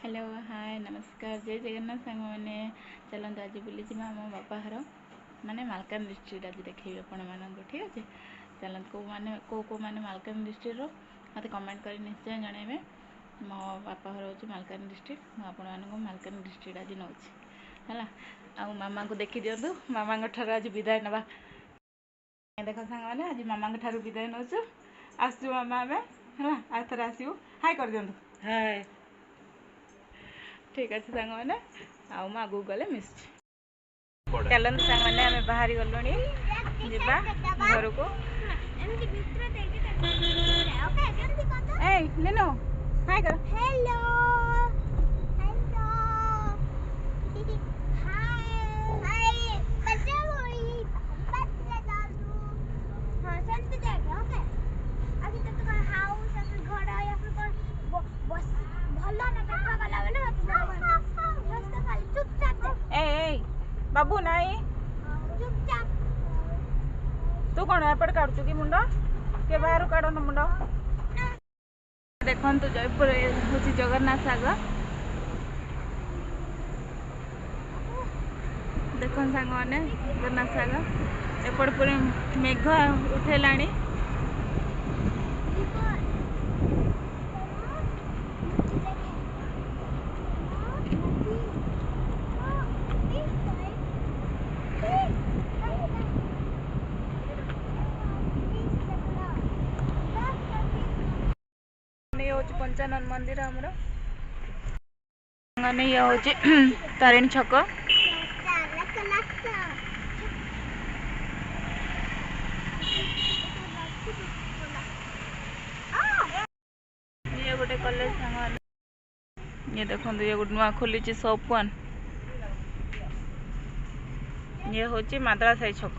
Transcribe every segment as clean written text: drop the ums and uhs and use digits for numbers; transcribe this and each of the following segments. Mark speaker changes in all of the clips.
Speaker 1: Hello hi नमस्कार जय जगन्नाथ सांग मैंने चलते आज बुली आम बापा घर माने मालकान डिस्ट्रिक्ट आज देखिए आपण मानक ठीक अच्छे चलते कौ मैंने मालकान डिस्ट्रिक्ट मत कमेंट कर निश्चय जनइबे। मो बापा घर हूँ मालकान डिस्ट्रिक्ट मुझे मालकान डिस्ट्रिक्ट आज नौ है आ मामा को देखी दिंतु मामा ठार आज विदाय नवा देख सांग मैंने आज मामा ठार विदाय नौ आसु मामा आम है आ थर आसू हाय कर दिंतु हाय ठीक अच्छे सांग मैंने आगू गले मिस चलते सांग मैंने आम बाहरी गलु जा घर को लीनो हाय कर हेलो बाबू नाई तू कौन एपट काटु कि मुंड के बाहर काट न मुंड देखु जयपुर हूँ जगन्नाथ सागर देख सांग मैंने जगन्नाथ सागर एपट पूरे मेघ उठेला पंचानन मंदिर आमर ये हूँ तारिणी छक ये गोटे कॉलेज सांग ये देखो ये गोटे नुआ खोली शॉप 1 ये हूँ मादला साई छक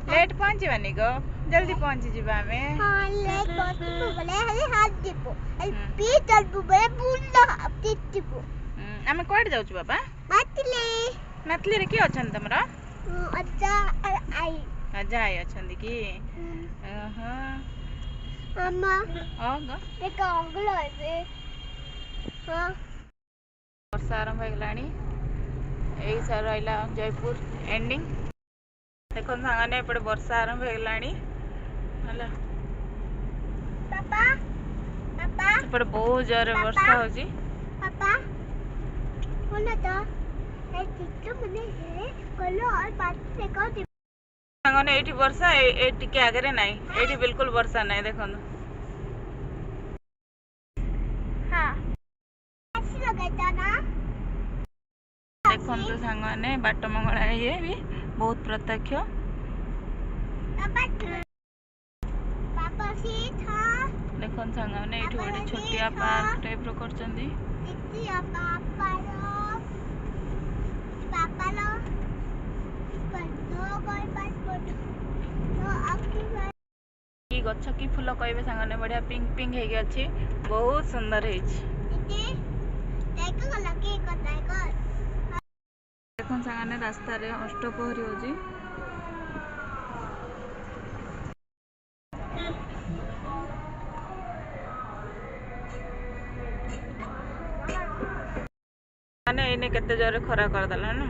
Speaker 1: लेट पहुँचवानी गो जल्दी पहुँची जीवा में हां लेट पहुँचबो बोले हले हाथ दीपो पी चलबो बोले बुल्ला टिटिपो आमे कोड जाउ छु बाबा नातली रे के अछन तमरा अज्जा आई अछन की हां अम्मा गो एक अंगल है हां वर्षा आरंभ हो गलानी एई सार रहिला जयपुर एंडिंग देख सांगने एपटे वर्षा आरंभ हो गलानी हला पापा पापा एपटे बहुत जोर वर्षा होजी पापा बोला तो ए टिके मने हे कलो और बात से को सांगने एठी वर्षा ए टिके आगे रे नाही एठी बिल्कुल वर्षा नाही देखन हां ऐसी लगाता ना देखन तो सांगने बाट मंगला ये भी बहुत प्रत्यक्ष देखन सांगने ये गोटे छोटिया पार्क टाइप रो करचंदी की गछ की फूल कहबे सांगने बढ़िया पिंक पिंक हेगी अछि बहुत सुंदर हेछि देखन सांगने रास्ता रे अष्टपहरी होजी माने एने केते जोरे खरा कर दला ना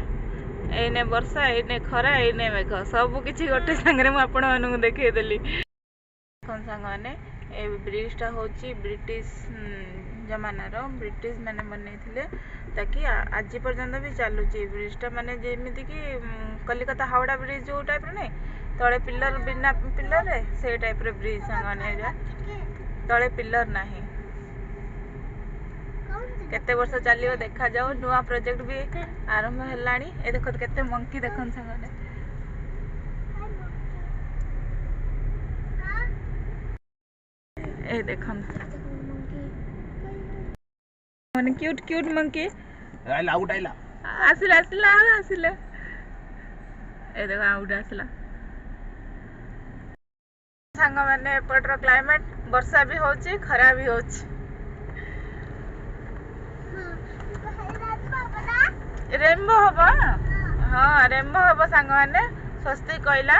Speaker 1: एने वर्षा एने खरा एने मेघ सब किछि गोटे संगे मु आपण मानू देखै देली कोन संग माने ए ब्रिज टा होची ब्रिटिश जमाना रो ब्रिटिश माने बनैथिले ताकि आज पर्यंत भी चलुची ब्रिज टा माने जेमिति कि कलिकता हावड़ा ब्रिज जो टाइप रे नै तळे पिलर बिना पिलर रे से टाइप रे ब्रिज संग माने जा तळे पिलर नाही केते वर्ष चलियो देखा जाओ नुआ प्रोजेक्ट भी आरंभ हेलानी ए देखो केते मंकी देखन संगने ए देखन मन क्यूट क्यूट मंकी आइला आउट आइला आसिला आसिला आसिला ए देखो आउट आसिला संग माने एपटर क्लाइमेट वर्षा भी होची खरा भी होची रेनबो हबा हाँ रेनबो हबा सांग माने स्वस्ति कहला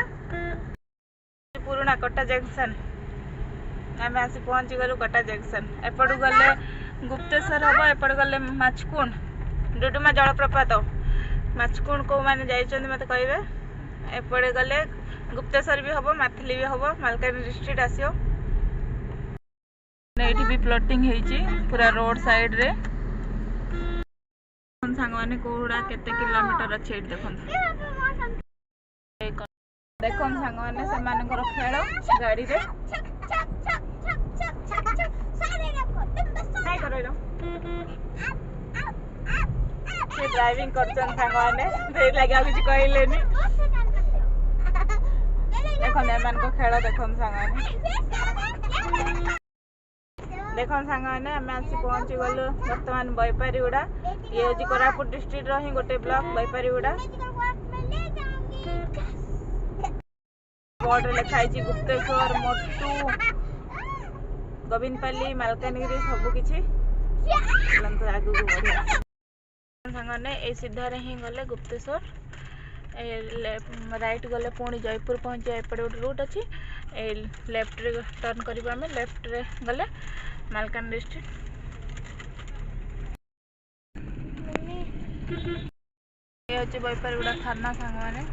Speaker 1: पुराना कटा जंक्शन आम आसी पहुँची गलु कटा जंक्शन एपट गले गुप्तेश्वर हम एपट गले माछकुंड डुडुमा जलप्रपात माछकुंड कौ मैंने जाइछन्ति मते कहबे एपटे गले गुप्तेश्वर भी हम माथिली भी हम मालकानगिरी डिस्ट्रिक्ट आसियो एठी भी प्लॉटिंग हेची पूरा रोड साइड रे सांग माने कोड़ा केते किलोमीटर अछि देखन देखन सांग माने से मानकर खेल गाड़ी रे हाय करो से ड्राइविंग करछन सांग माने दे लगा कुछ कहलेनी देखन एमान को खेल देखन सांग माने देखन सांग माने आम आसी पहुँची गलु वर्तमान बैपारीगुड़ा ये हूँ कोरापुट डिस्ट्रिक्ट रो ही गोटे ब्लॉक बैपारीगुड़ा बोर्ड लिखाई गुप्तेश्वर मोटू गोविंदपाली मालकानगिरी सबकिछि आगू को बढ़िया सांगने ये सीधा रे ही गले गुप्तेश्वर राइट गले पुणी जयपुर पहुँचे एपटे गोटे रूट अच्छी लेफ्ट रे टर्न करबा में लेफ्ट रे गले मालकानगिरी डिस्ट्रिक्ट ये हচ্ছে बैपारीगुड़ा थाना सांग माने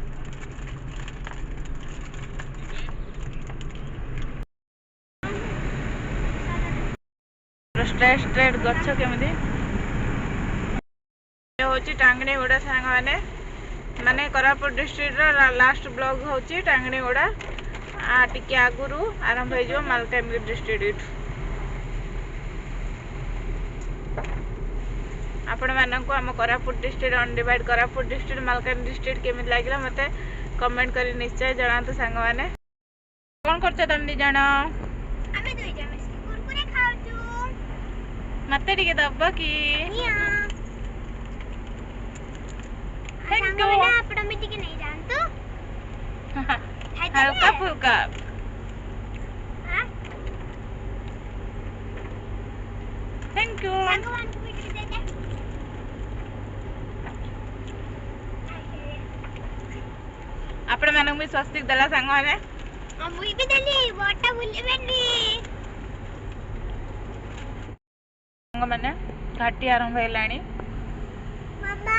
Speaker 1: स्ट्रेट स्ट्रेट गच्छ केमिति ये हচ্ছে टांगणीगुड़ा सांग माने माने कोरापुट डिस्ट्रिक्ट रो लास्ट ब्लॉक होची टांगणीगुड़ा आ टिके आगुरु आरंभ हो जो मालकानगिरी डिस्ट्रिक्ट आपण मानक आम Koraput district undivided Koraput district Malkangiri district केमिति लागला मते कमेंट करी निश्चय जणातु सांग माने कोन करछ तम नि जाना आमे दुई जण कुरकुरे खाउछु मते टिके दब्बा की थैंक यू आपण में टिके नहीं जानतो हल्का फुल्का थैंक यू आपण मानक भी स्वस्तिक दला सांग माने मुई भी दली वाटा भूली बेनी सांग माने घाटी आरंभ हेलाणी मामा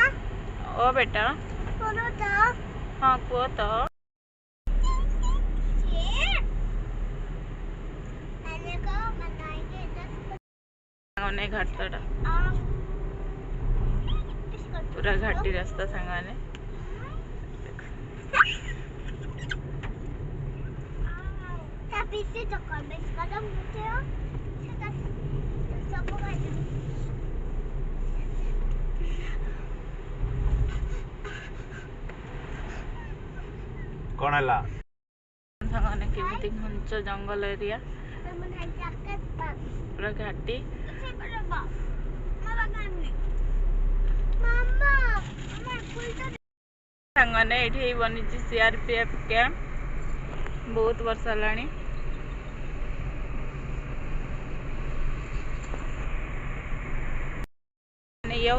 Speaker 1: ओ बेटा बोलो तो हां को तो मैंने को बनाएंगे 10 ने घाटटा पूरा घाटी रास्ता सांग माने पीछे चक्कर में कदम उठे हो सब
Speaker 2: कौन हला
Speaker 1: सामने केमिति घंच जंगल एरिया पूरा घाटी सामने एठी बनी सीआरपीएफ कैंप बहुत वर्ष लानी ये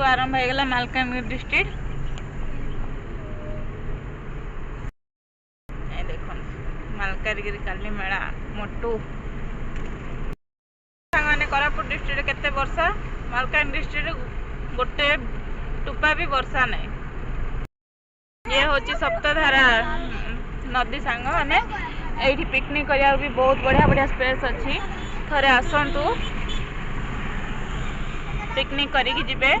Speaker 1: आरंभ हो गला मालकानगिरी डिस्ट्रिक्ट देखो मालकानगिरी काली मेला मोटू सामने कोरापुट डिस्ट्रिक्ट केते वर्षा मालकानगिरी डिस्ट्रिक्ट गोटे टुपा भी वर्षा नहीं ये होची सप्तधारा नदी सांग माने एठी पिकनिक करिया भी बहुत बढ़िया बढ़िया स्पेस अच्छी थरे आसंतु पिकनिक करी कि जिबे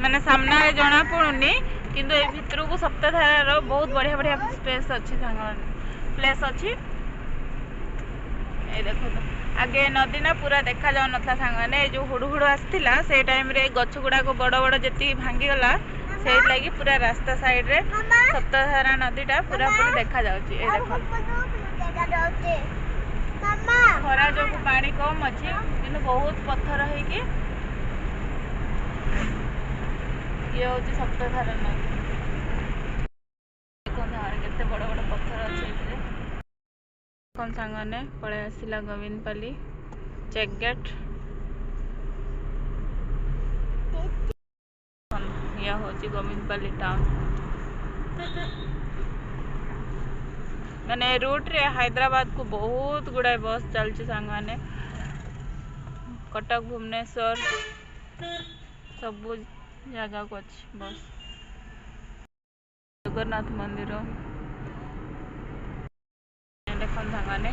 Speaker 1: माने सामना रे जणा पड़ुनी किंतु ए भितर को सप्तधारा रो बहुत बढ़िया बढ़िया स्पेस अच्छी सांग माने प्लेस अच्छी ए देखो तो आगे नदी ना पूरा देखा जाऊ नथला सांग माने जो हुडुहुडु आस्थिला से टाइम रे गछ गुडा को बड़ बड़ जेती भांगी गला से लागि पूरा रास्ता साइड रे सप्तधारा नदीटा पूरा पूरी देखा जाउची ए देखो मामा खरा जो पानी कम अछि किंतु बहुत पत्थर है कि ये होची सप्तधारा नदी देखो ना केते बड़ बड़ पत्थर अछि इथे कौन सांगने पड़े आसिला गोविंदपाली चेक गेट ये यह होची गोविंदपल्ली टाउन माने रूट रे हैदराबाद को बहुत गुड़ाए बस चलची सांग माने कटक भुवनेश्वर सब जगह को अच्छी बस जगन्नाथ मंदिर देखन सांगाने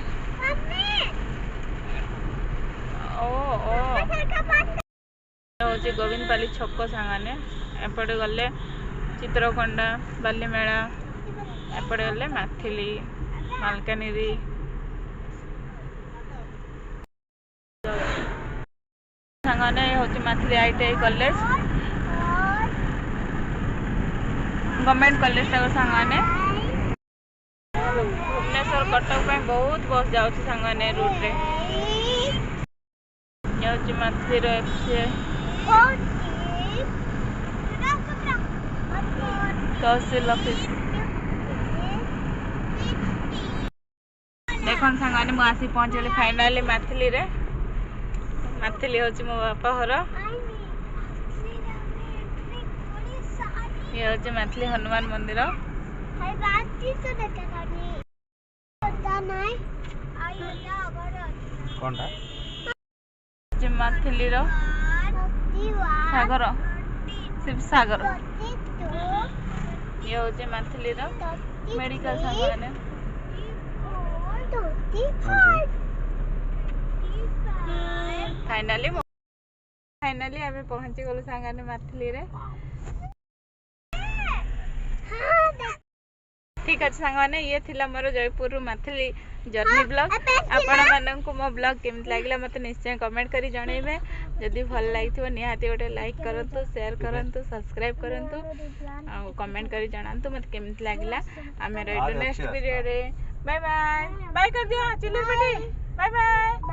Speaker 1: ओ होची गोविंदपल्ली छक सांगाने एपटे गले चित्रकोंडा बालीमेला एपटे गले मैथिली मालकानगिरी सांगाने होची Maithili ITI college government college सांगाने भुवनेश्वर कटक पे बहुत बस जाउची सांगाने रूट रे ये होची मैथिली रो एफसी तहसील ऑफिस देखन सांगाने मु आसी पहुंचली फाइनली मैथिली रे मैथिली होची मो बापा घर ये होची मैथिली हनुमान मंदिर मैथिली रो सागर शिव सागर ये होची मैथिली रो मेडिकल सांगाने फाइनली आमे पहुंची गलु सांगाने मैथिली रे ठीक अच्छे सांगने ये थिला मोर जयपुर मैथिली जर्नी ब्लॉग आपण मानन को मो ब्लॉग केमति लागला मते निश्चय कमेंट करी जणैबे जदि भल लागिथिबो निहाती गोटे लाइक करंतु शेयर करंतु सब्सक्राइब करंतु आ कमेंट करी जणांतु मते केमति लागला आमे रेडो नेक्स्ट वीडियो रे बाय बाय बाय कर दिया चिल्ली बेटी बाय बाय।